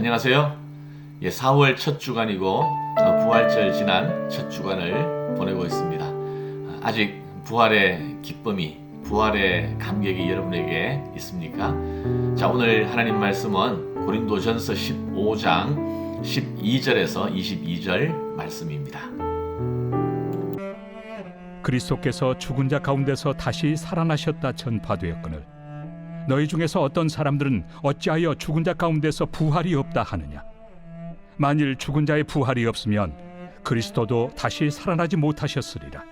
안녕하세요. 4월 첫 주간이고 부활절 지난 첫 주간을 보내고 있습니다. 아직 부활의 기쁨이, 부활의 감격이 여러분에게 있습니까? 자, 오늘 하나님 말씀은 고린도전서 15장 12절에서 22절 말씀입니다. 그리스도께서 죽은 자 가운데서 다시 살아나셨다 전파되었거늘 너희 중에서 어떤 사람들은 어찌하여 죽은 자 가운데서 부활이 없다 하느냐. 만일 죽은 자의 부활이 없으면 그리스도도 다시 살아나지 못하셨으리라.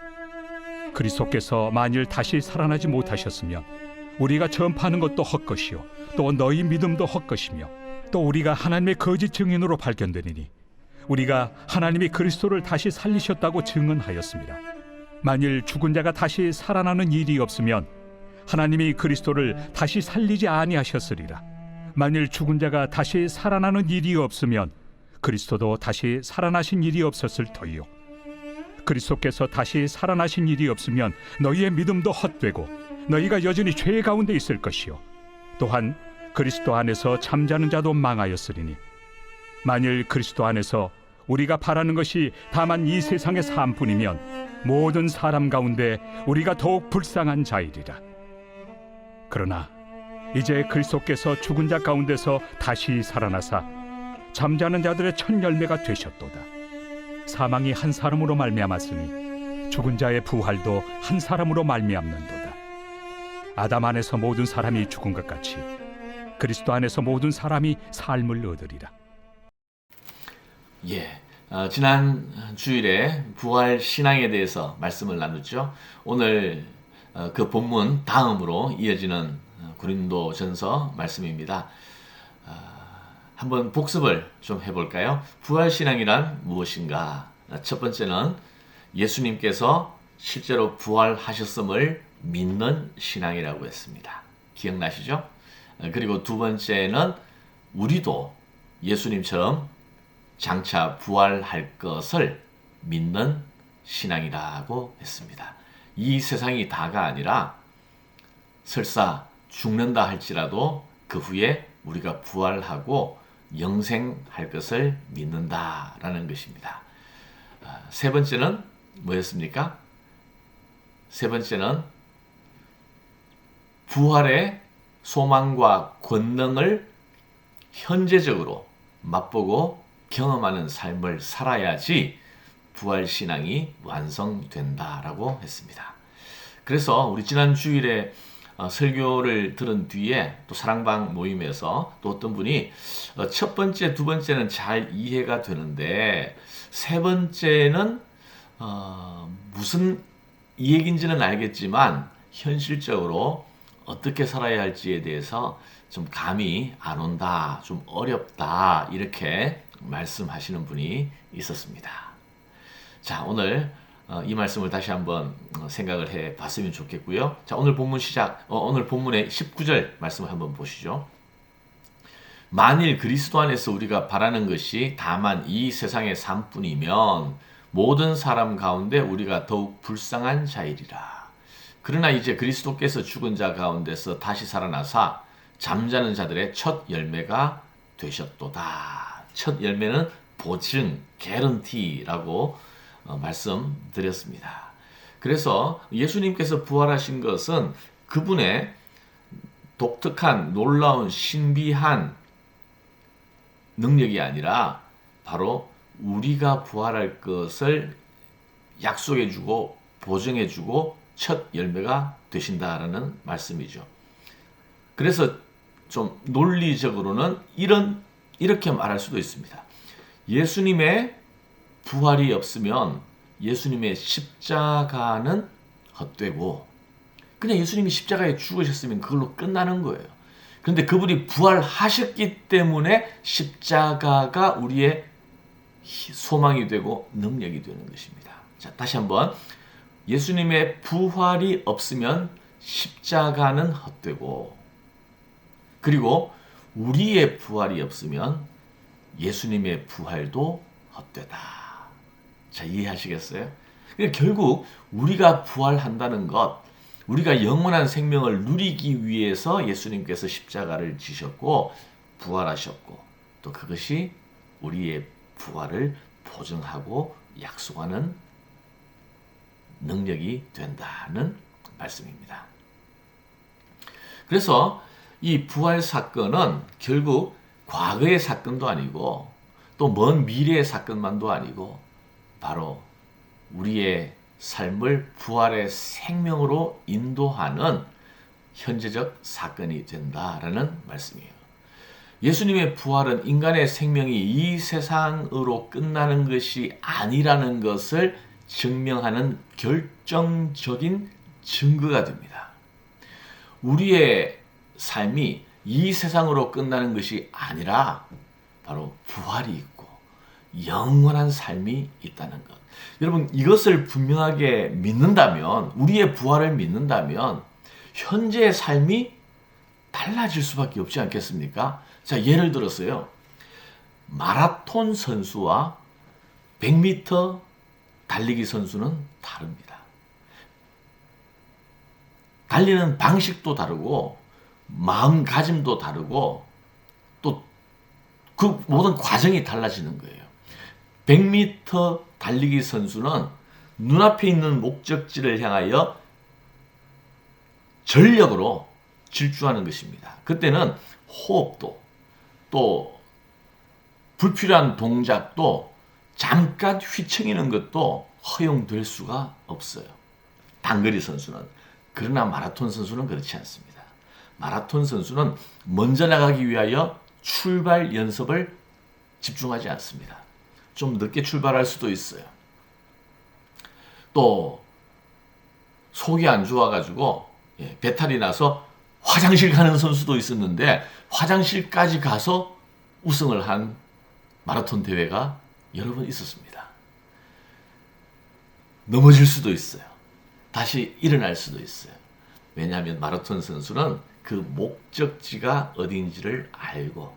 그리스도께서 만일 다시 살아나지 못하셨으면 우리가 전파하는 것도 헛것이요 또 너희 믿음도 헛것이며 또 우리가 하나님의 거짓 증인으로 발견되리니 우리가 하나님이 그리스도를 다시 살리셨다고 증언하였습니다. 만일 죽은 자가 다시 살아나는 일이 없으면 하나님이 그리스도를 다시 살리지 아니하셨으리라. 만일 죽은 자가 다시 살아나는 일이 없으면 그리스도도 다시 살아나신 일이 없었을 터이요 그리스도께서 다시 살아나신 일이 없으면 너희의 믿음도 헛되고 너희가 여전히 죄 가운데 있을 것이요 또한 그리스도 안에서 잠자는 자도 망하였으리니 만일 그리스도 안에서 우리가 바라는 것이 다만 이 세상의 삶뿐이면 모든 사람 가운데 우리가 더욱 불쌍한 자이리라. 그러나 이제 그리스도께서 죽은 자 가운데서 다시 살아나사 잠자는 자들의 첫 열매가 되셨도다. 사망이 한 사람으로 말미암았으니 죽은 자의 부활도 한 사람으로 말미암는도다. 아담 안에서 모든 사람이 죽은 것 같이 그리스도 안에서 모든 사람이 삶을 얻으리라. 지난 주일에 부활 신앙에 대해서 말씀을 나눴죠. 오늘 그 본문 다음으로 이어지는 고린도전서 말씀입니다. 한번 복습을 좀 해볼까요? 부활 신앙이란 무엇인가? 첫 번째는 예수님께서 실제로 부활하셨음을 믿는 신앙이라고 했습니다. 기억나시죠? 그리고 두 번째는 우리도 예수님처럼 장차 부활할 것을 믿는 신앙이라고 했습니다. 이 세상이 다가 아니라 설사 죽는다 할지라도 그 후에 우리가 부활하고 영생할 것을 믿는다라는 것입니다. 세 번째는 뭐였습니까? 세 번째는 부활의 소망과 권능을 현재적으로 맛보고 경험하는 삶을 살아야지 부활신앙이 완성된다라고 했습니다. 그래서 우리 지난 주일에 설교를 들은 뒤에 또 사랑방 모임에서 또 어떤 분이 첫 번째, 두 번째는 잘 이해가 되는데 세 번째는 무슨 얘기인지는 알겠지만 현실적으로 어떻게 살아야 할지에 대해서 좀 감이 안 온다, 좀 어렵다 이렇게 말씀하시는 분이 있었습니다. 자, 오늘 이 말씀을 다시 한번 생각을 해 봤으면 좋겠고요. 자, 오늘 본문 오늘 본문의 19절 말씀을 한번 보시죠. 만일 그리스도 안에서 우리가 바라는 것이 다만 이 세상의 삶뿐이면 모든 사람 가운데 우리가 더욱 불쌍한 자이리라. 그러나 이제 그리스도께서 죽은 자 가운데서 다시 살아나사 잠자는 자들의 첫 열매가 되셨도다. 첫 열매는 보증, 개런티라고 말씀드렸습니다. 그래서 예수님께서 부활하신 것은 그분의 독특한 놀라운 신비한 능력이 아니라 바로 우리가 부활할 것을 약속해주고 보증해주고 첫 열매가 되신다라는 말씀이죠. 그래서 좀 논리적으로는 이렇게 말할 수도 있습니다. 예수님의 부활이 없으면 예수님의 십자가는 헛되고 그냥 예수님이 십자가에 죽으셨으면 그걸로 끝나는 거예요. 그런데 그분이 부활하셨기 때문에 십자가가 우리의 소망이 되고 능력이 되는 것입니다. 자, 다시 한번 예수님의 부활이 없으면 십자가는 헛되고 그리고 우리의 부활이 없으면 예수님의 부활도 헛되다. 자, 이해하시겠어요? 그러니까 결국 우리가 부활한다는 것, 우리가 영원한 생명을 누리기 위해서 예수님께서 십자가를 지셨고 부활하셨고 또 그것이 우리의 부활을 보증하고 약속하는 능력이 된다는 말씀입니다. 그래서 이 부활 사건은 결국 과거의 사건도 아니고 또 먼 미래의 사건만도 아니고 바로 우리의 삶을 부활의 생명으로 인도하는 현재적 사건이 된다라는 말씀이에요. 예수님의 부활은 인간의 생명이 이 세상으로 끝나는 것이 아니라는 것을 증명하는 결정적인 증거가 됩니다. 우리의 삶이 이 세상으로 끝나는 것이 아니라 바로 부활이 있고 영원한 삶이 있다는 것. 여러분, 이것을 분명하게 믿는다면, 우리의 부활을 믿는다면 현재의 삶이 달라질 수밖에 없지 않겠습니까? 자, 예를 들어서요. 마라톤 선수와 100m 달리기 선수는 다릅니다. 달리는 방식도 다르고 마음가짐도 다르고 또 그 모든 과정이 달라지는 거예요. 100m 달리기 선수는 눈앞에 있는 목적지를 향하여 전력으로 질주하는 것입니다. 그때는 호흡도 또 불필요한 동작도 잠깐 휘청이는 것도 허용될 수가 없어요. 단거리 선수는. 그러나 마라톤 선수는 그렇지 않습니다. 마라톤 선수는 먼저 나가기 위하여 출발 연습을 집중하지 않습니다. 좀 늦게 출발할 수도 있어요. 또 속이 안 좋아가지고 배탈이 나서 화장실 가는 선수도 있었는데 화장실까지 가서 우승을 한 마라톤 대회가 여러 번 있었습니다. 넘어질 수도 있어요. 다시 일어날 수도 있어요. 왜냐하면 마라톤 선수는 그 목적지가 어딘지를 알고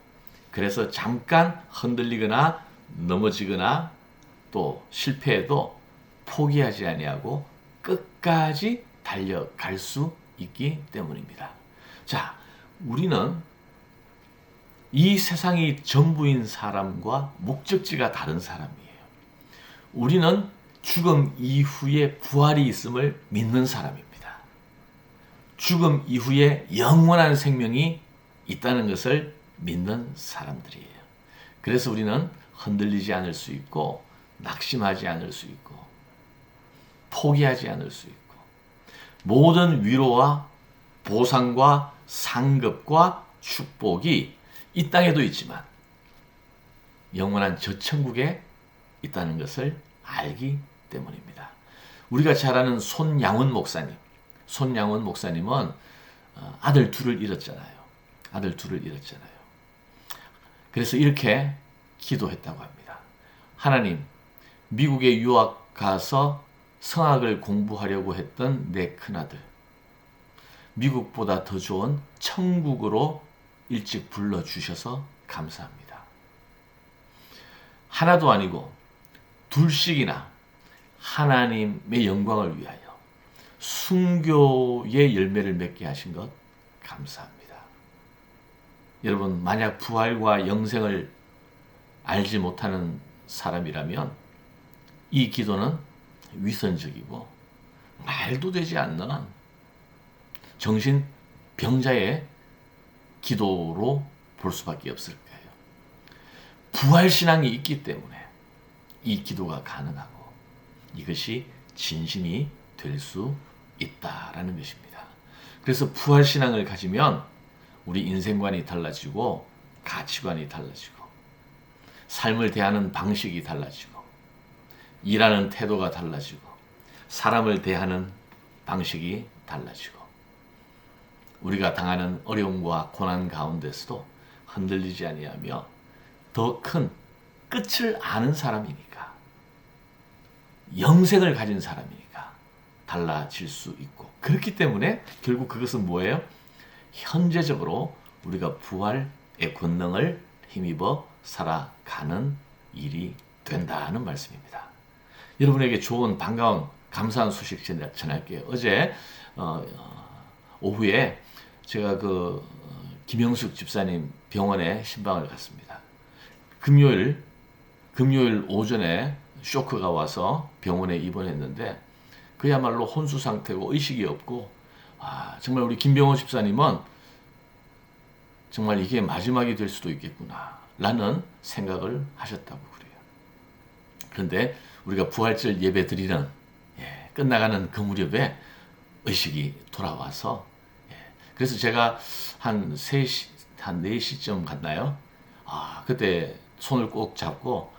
그래서 잠깐 흔들리거나 넘어지거나 또 실패해도 포기하지 아니하고 끝까지 달려갈 수 있기 때문입니다. 자, 우리는 이 세상이 전부인 사람과 목적지가 다른 사람이에요. 우리는 죽음 이후에 부활이 있음을 믿는 사람입니다. 죽음 이후에 영원한 생명이 있다는 것을 믿는 사람들이에요. 그래서 우리는 흔들리지 않을 수 있고 낙심하지 않을 수 있고 포기하지 않을 수 있고 모든 위로와 보상과 상급과 축복이 이 땅에도 있지만 영원한 저 천국에 있다는 것을 알기 때문입니다. 우리가 잘 아는 손양원 목사님은 아들 둘을 잃었잖아요. 그래서 이렇게 기도했다고 합니다. 하나님, 미국에 유학 가서 성악을 공부하려고 했던 내 큰아들, 미국보다 더 좋은 천국으로 일찍 불러주셔서 감사합니다. 하나도 아니고 둘씩이나 하나님의 영광을 위하여 순교의 열매를 맺게 하신 것 감사합니다. 여러분, 만약 부활과 영생을 알지 못하는 사람이라면 이 기도는 위선적이고 말도 되지 않는 정신병자의 기도로 볼 수밖에 없을 거예요. 부활신앙이 있기 때문에 이 기도가 가능하고 이것이 진심이 될 수 있다라는 것입니다. 그래서 부활신앙을 가지면 우리 인생관이 달라지고 가치관이 달라지고 삶을 대하는 방식이 달라지고 일하는 태도가 달라지고 사람을 대하는 방식이 달라지고 우리가 당하는 어려움과 고난 가운데서도 흔들리지 아니하며 더 큰 끝을 아는 사람이니까 영생을 가진 사람이니까 달라질 수 있고 그렇기 때문에 결국 그것은 뭐예요? 현재적으로 우리가 부활의 권능을 힘입어 살아가는 일이 된다는 말씀입니다. 여러분에게 좋은 반가운 감사한 소식 전할게요. 어제 오후에 제가 김영숙 집사님 병원에 신방을 갔습니다. 금요일 오전에 쇼크가 와서 병원에 입원했는데 그야말로 혼수 상태고 의식이 없고, 정말 우리 김병호 집사님은 정말 이게 마지막이 될 수도 있겠구나 라는 생각을 하셨다고 그래요. 그런데 우리가 부활절 예배 드리는 끝나가는 그 무렵에 의식이 돌아와서, 그래서 제가 한 4시쯤 갔나요? 그때 손을 꼭 잡고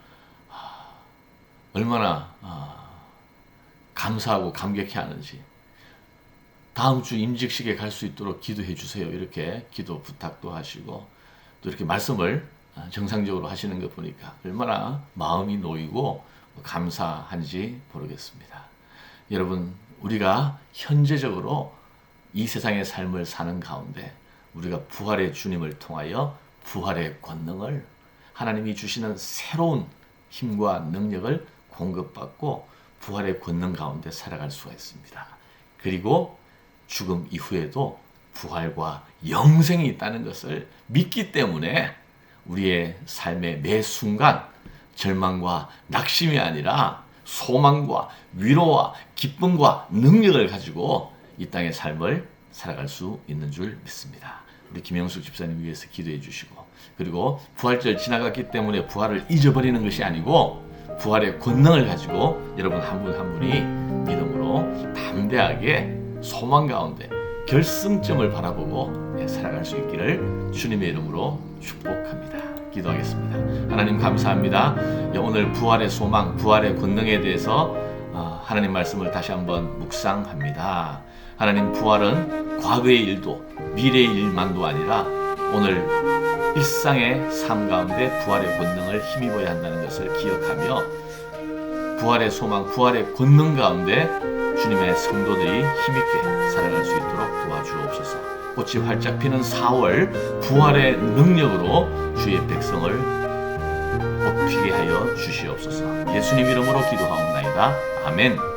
얼마나 감사하고 감격해 하는지, 다음 주 임직식에 갈 수 있도록 기도해 주세요. 이렇게 기도 부탁도 하시고 또 이렇게 말씀을 정상적으로 하시는 것 보니까 얼마나 마음이 놓이고 감사한지 모르겠습니다. 여러분, 우리가 현재적으로 이 세상의 삶을 사는 가운데 우리가 부활의 주님을 통하여 부활의 권능을, 하나님이 주시는 새로운 힘과 능력을 공급받고 부활의 권능 가운데 살아갈 수가 있습니다. 그리고 죽음 이후에도 부활과 영생이 있다는 것을 믿기 때문에 우리의 삶의 매 순간 절망과 낙심이 아니라 소망과 위로와 기쁨과 능력을 가지고 이 땅의 삶을 살아갈 수 있는 줄 믿습니다. 우리 김영숙 집사님 위해서 기도해 주시고, 그리고 부활절 지나갔기 때문에 부활을 잊어버리는 것이 아니고 부활의 권능을 가지고 여러분 한 분 한 분이 믿음으로 담대하게 소망 가운데 결승점을 바라보고 살아갈 수 있기를 주님의 이름으로 축복합니다. 기도하겠습니다. 하나님 감사합니다. 오늘 부활의 소망, 부활의 권능에 대해서 하나님 말씀을 다시 한번 묵상합니다. 하나님, 부활은 과거의 일도 미래의 일만도 아니라 오늘 일상의 삶 가운데 부활의 권능을 힘입어야 한다는 것을 기억하며 부활의 소망, 부활의 권능 가운데 주님의 성도들이 힘있게 살아갈 수 있도록 도와주옵소서. 꽃이 활짝 피는 4월 부활의 능력으로 주의 백성을 꽃피게 하여 주시옵소서. 예수님 이름으로 기도하옵나이다. 아멘.